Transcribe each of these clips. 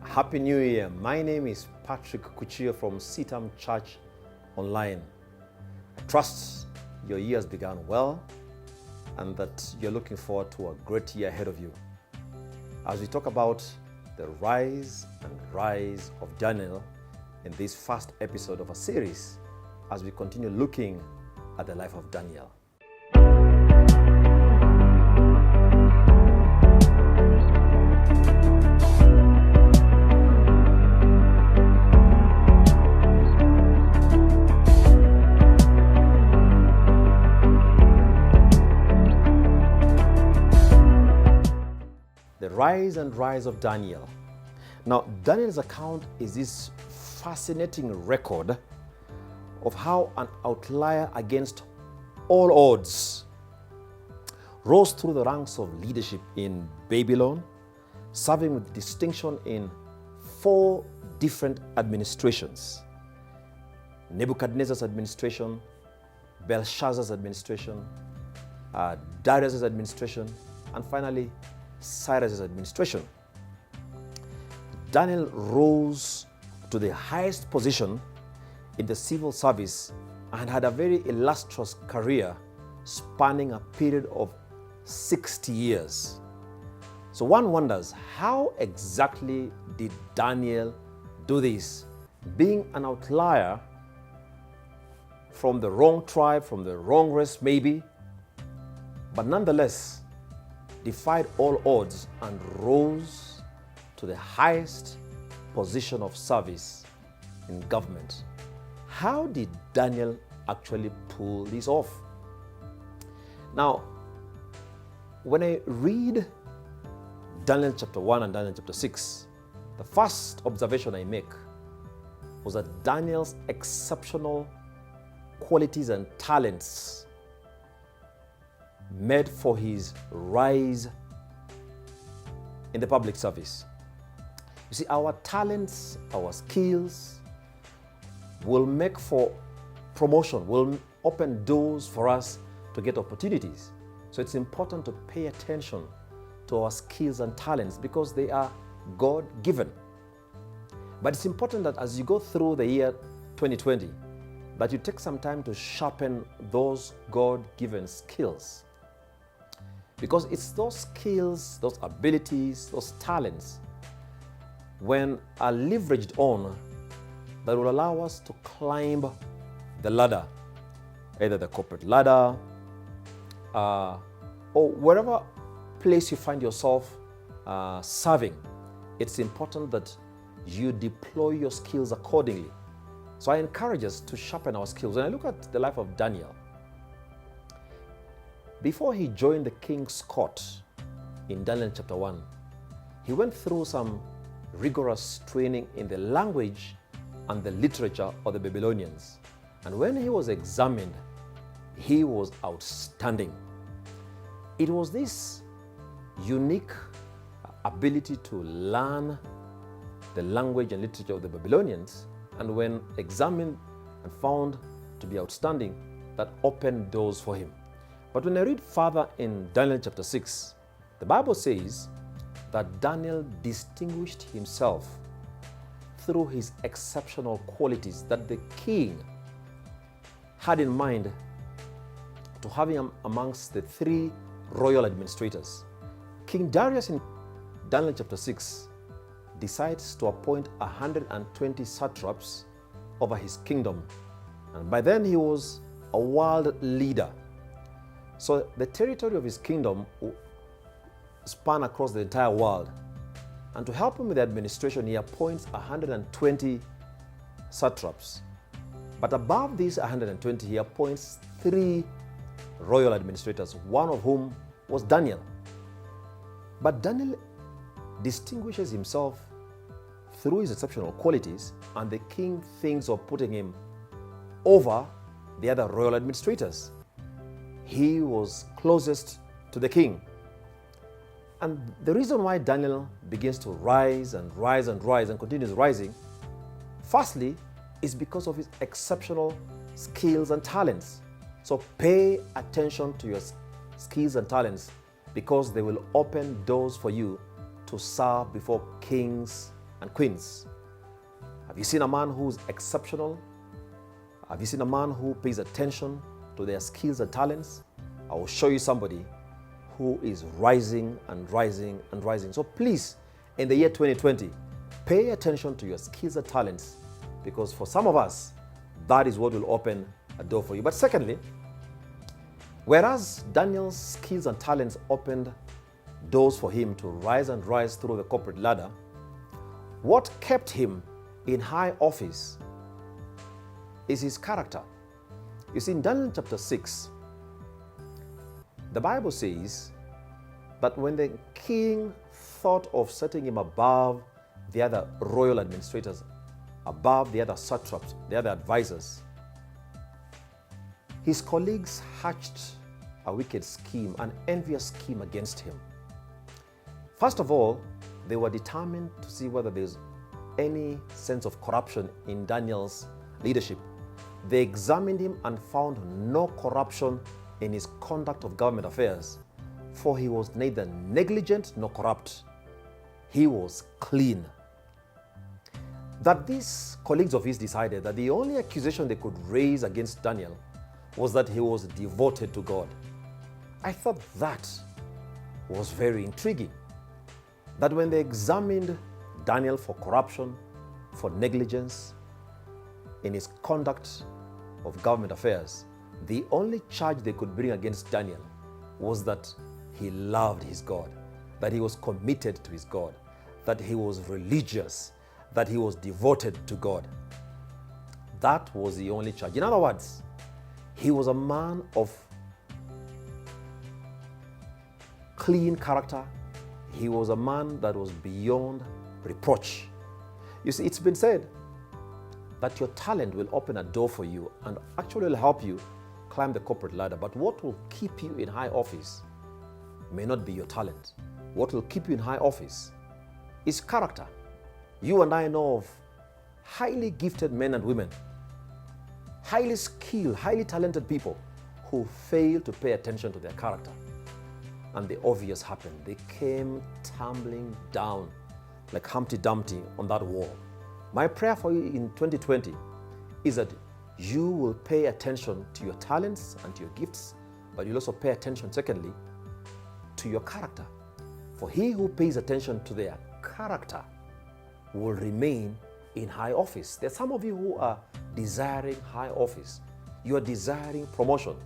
Happy New Year. My name is Patrick Kuchio from CITAM ChurchOnline. I trust your year has begun well and that you're looking forward to a great year ahead of you. As we talk about the rise of Daniel in this first episode of a series, as we continue looking at the life of Daniel. The rise of Daniel. Now, Daniel's account is this fascinating record of how an outlier against all odds rose through the ranks of leadership in Babylon, serving with distinction in 4 different administrations: Nebuchadnezzar's administration, Belshazzar's administration, Darius's administration, and finally Cyrus's administration. Daniel rose to the highest position in the civil service and had a very illustrious career spanning a period of 60 years. So one wonders, how exactly did Daniel do this? Being an outlier from the wrong tribe, from the wrong race maybe, but nonetheless defied all odds and rose to the highest position of service in government. How did Daniel actually pull this off? Now, when I read Daniel chapter 1 and Daniel chapter 6, the first observation I make was that Daniel's exceptional qualities and talents made for his rise in the public service. You see, our talents, our skills will make for promotion, will open doors for us to get opportunities. So it's important to pay attention to our skills and talents because they are God-given. But it's important that as you go through the year 2020, that you take some time to sharpen those God-given skills. Because it's those skills, those abilities, those talents, when are leveraged on, that will allow us to climb the ladder, either the corporate ladder, or wherever place you find yourself serving. It's important that you deploy your skills accordingly. So I encourage us to sharpen our skills. When I look at the life of Daniel, before he joined the king's court in Daniel chapter 1, he went through some rigorous training in the language and the literature of the Babylonians. And when he was examined, he was outstanding. It was this unique ability to learn the language and literature of the Babylonians, and when examined and found to be outstanding, that opened doors for him. But when I read further in Daniel chapter 6, the Bible says that Daniel distinguished himself through his exceptional qualities that the king had in mind to have him amongst the 3 royal administrators. King Darius in Daniel chapter 6 decides to appoint 120 satraps over his kingdom. And by then he was a world leader. So the territory of his kingdom span across the entire world. And to help him with the administration, he appoints 120 satraps. But above these 120, he appoints 3 royal administrators, one of whom was Daniel. But Daniel distinguishes himself through his exceptional qualities, and the king thinks of putting him over the other royal administrators. He was closest to the king. And the reason why Daniel begins to rise and continues rising, firstly, is because of his exceptional skills and talents. So pay attention to your skills and talents because they will open doors for you to serve before kings and queens. Have you seen a man who's exceptional? Have you seen a man who pays attention to their skills and talents? I will show you somebody who is rising and rising and rising. So please, in the year 2020, pay attention to your skills and talents, because for some of us, that is what will open a door for you. But secondly, whereas Daniel's skills and talents opened doors for him to rise and rise through the corporate ladder, what kept him in high office is his character. You see, in Daniel chapter 6, the Bible says that when the king thought of setting him above the other royal administrators, above the other satraps, the other advisors, his colleagues hatched a wicked scheme, an envious scheme against him. First of all, they were determined to see whether there's any sense of corruption in Daniel's leadership. They examined him and found no corruption in his conduct of government affairs, for he was neither negligent nor corrupt. He was clean. That these colleagues of his decided that the only accusation they could raise against Daniel was that he was devoted to God. I thought that was very intriguing. That when they examined Daniel for corruption, for negligence in his conduct of government affairs, the only charge they could bring against Daniel was that he loved his God, that he was committed to his God, that he was religious, that he was devoted to God. That was the only charge. In other words, he was a man of clean character. He was a man that was beyond reproach. You see, it's been said that your talent will open a door for you and actually will help you climb the corporate ladder. But what will keep you in high office may not be your talent. What will keep you in high office is character. You and I know of highly gifted men and women, highly skilled, highly talented people who fail to pay attention to their character. And the obvious happened. They came tumbling down like Humpty Dumpty on that wall. My prayer for you in 2020 is that you will pay attention to your talents and to your gifts, but you'll also pay attention, secondly, to your character. For he who pays attention to their character will remain in high office. There are some of you who are desiring high office. You are desiring promotion.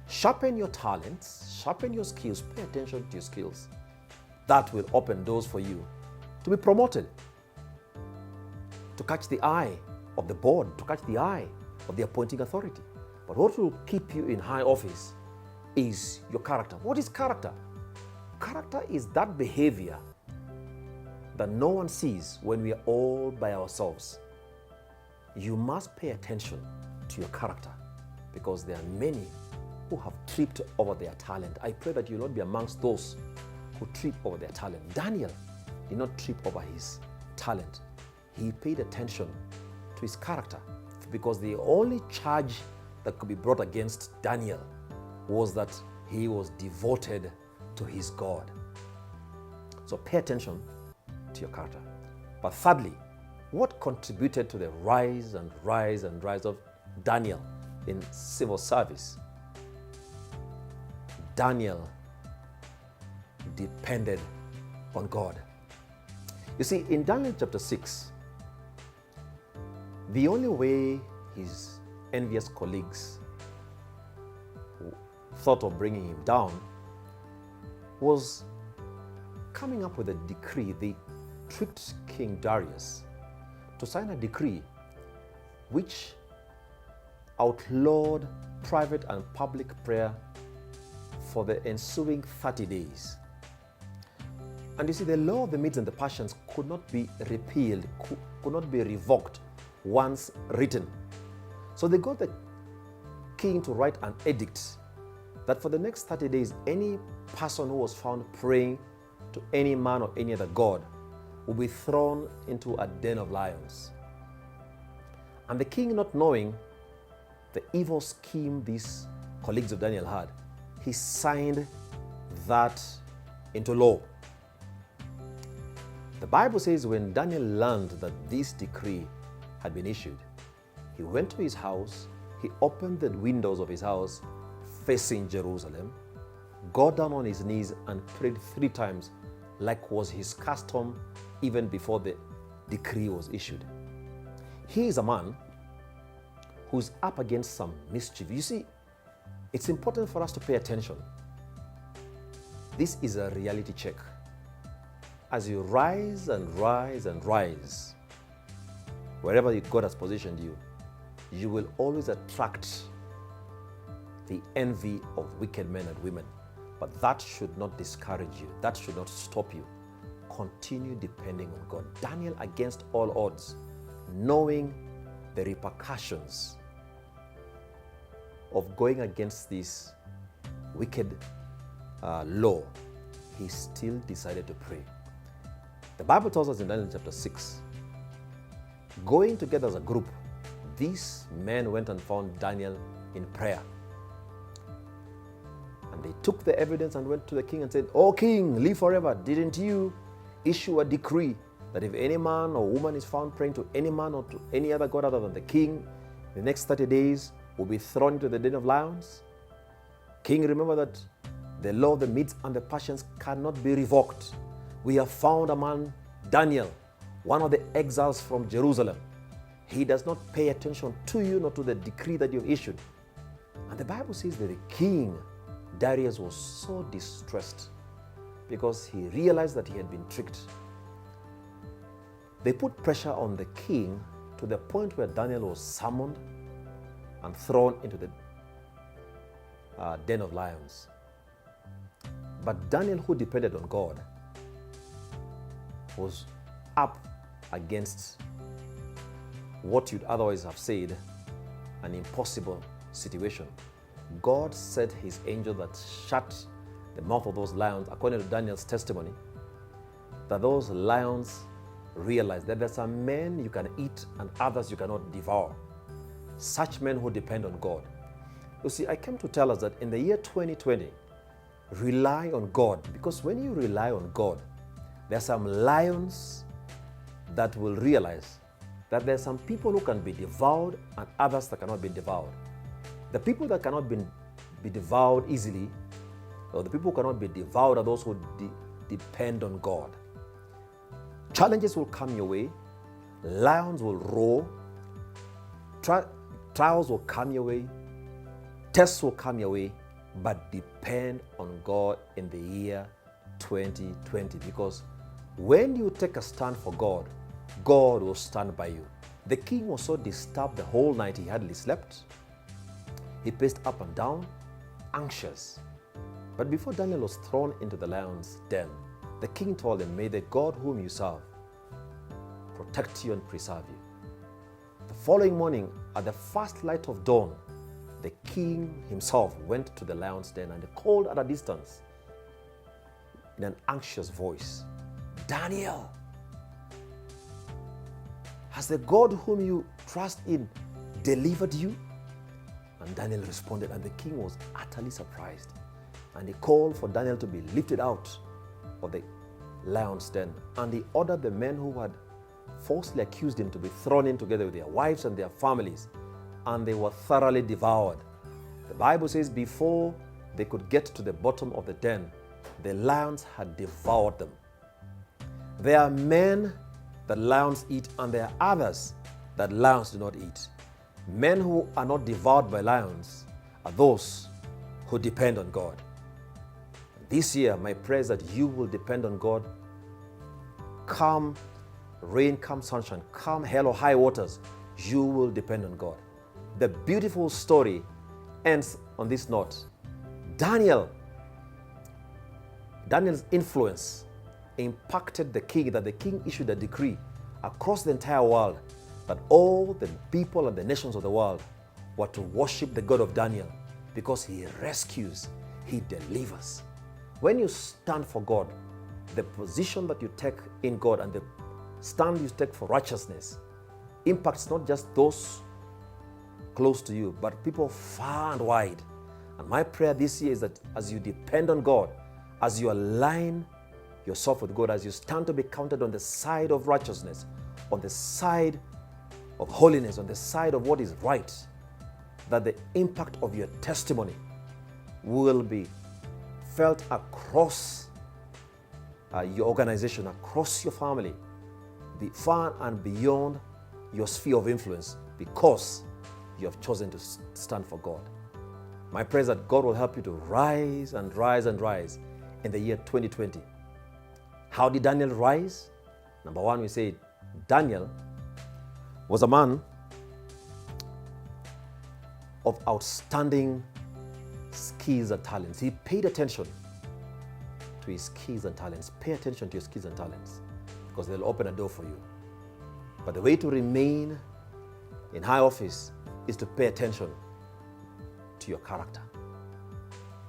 Sharpen your talents, sharpen your skills, pay attention to your skills. That will open doors for you to be promoted, to catch the eye of the board, to catch the eye of the appointing authority. But what will keep you in high office is your character. What is character? Character is that behavior that no one sees when we are all by ourselves. You must pay attention to your character, because there are many who have tripped over their talent. I pray that you will not be amongst those who trip over their talent. Daniel did not trip over his talent. He paid attention to his character, because the only charge that could be brought against Daniel was that he was devoted to his God. So pay attention to your character. But thirdly, what contributed to the rise and rise and rise of Daniel in civil service? Daniel depended on God. You see, in Daniel chapter 6, the only way his envious colleagues thought of bringing him down was coming up with a decree. They tricked King Darius to sign a decree which outlawed private and public prayer for the ensuing 30 days. And you see, the law of the Medes and the Persians could not be repealed, could not be revoked once written. So they got the king to write an edict that for the next 30 days, any person who was found praying to any man or any other god will be thrown into a den of lions. And the king, not knowing the evil scheme these colleagues of Daniel had, he signed that into law. The Bible says when Daniel learned that this decree had been issued, he went to his house, he opened the windows of his house facing Jerusalem, got down on his knees and prayed 3 times, like was his custom even before the decree was issued. He is a man who's up against some mischief. You see, it's important for us to pay attention. This is a reality check. As you rise and rise and rise, wherever God has positioned you, you will always attract the envy of wicked men and women. But that should not discourage you. That should not stop you. Continue depending on God. Daniel, against all odds, knowing the repercussions of going against this wicked law, he still decided to pray. The Bible tells us in Daniel chapter 6, going together as a group, these men went and found Daniel in prayer. And they took the evidence and went to the king and said, "O king, live forever. Didn't you issue a decree that if any man or woman is found praying to any man or to any other god other than the king, the next 30 days will be thrown into the den of lions?" King, remember that the law of the Medes and the Persians cannot be revoked. We have found a man, Daniel, one of the exiles from Jerusalem. He does not pay attention to you nor to the decree that you've issued. And the Bible says that the king, Darius, was so distressed because he realized that he had been tricked. They put pressure on the king to the point where Daniel was summoned and thrown into the den of lions. But Daniel, who depended on God, was up against what you'd otherwise have said an impossible situation. God sent his angel that shut the mouth of those lions, according to Daniel's testimony, that those lions realized that there's some men you can eat and others you cannot devour. Such men who depend on God. You see, I came to tell us that in the year 2020, rely on God, because when you rely on God, there are some lions that will realize that there are some people who can be devoured and others that cannot be devoured. The people that cannot be devoured easily, or the people who cannot be devoured, are those who depend on God. Challenges will come your way, lions will roar, trials will come your way, tests will come your way, but depend on God in the year 2020, because when you take a stand for God, God will stand by you. The king was so disturbed the whole night he hardly slept. He paced up and down, anxious. But before Daniel was thrown into the lion's den, the king told him, "May the God whom you serve protect you and preserve you." The following morning, at the first light of dawn, the king himself went to the lion's den and called at a distance in an anxious voice, "Daniel, has the God whom you trust in delivered you?" And Daniel responded, and the king was utterly surprised. And he called for Daniel to be lifted out of the lion's den. And he ordered the men who had falsely accused him to be thrown in together with their wives and their families. And they were thoroughly devoured. The Bible says before they could get to the bottom of the den, the lions had devoured them. There are men that lions eat, and there are others that lions do not eat. Men who are not devoured by lions are those who depend on God. This year, my prayer is that you will depend on God. Come rain, come sunshine, come hell or high waters, you will depend on God. The beautiful story ends on this note. Daniel's influence impacted the king, that the king issued a decree across the entire world that all the people and the nations of the world were to worship the God of Daniel, because he rescues, he delivers. When you stand for God, the position that you take in God and the stand you take for righteousness impacts not just those close to you, but people far and wide. And my prayer this year is that as you depend on God, as you align yourself with God, as you stand to be counted on the side of righteousness, on the side of holiness, on the side of what is right, that the impact of your testimony will be felt across your organization, across your family, be far and beyond your sphere of influence, because you have chosen to stand for God. My prayer is that God will help you to rise and rise and rise in the year 2020. How did Daniel rise? Number one, we say Daniel was a man of outstanding skills and talents. He paid attention to his skills and talents. Pay attention to your skills and talents, because they'll open a door for you. But the way to remain in high office is to pay attention to your character.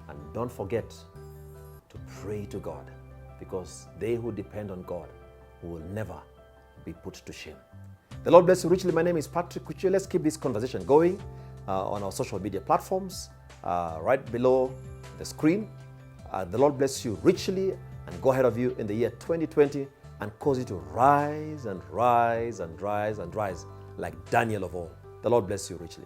And don't forget to pray to God, because they who depend on God will never be put to shame. The Lord bless you richly. My name is Patrick Kuchio. Let's keep this conversation going on our social media platforms right below the screen. The Lord bless you richly and go ahead of you in the year 2020 and cause you to rise and rise and rise and rise like Daniel of old. The Lord bless you richly.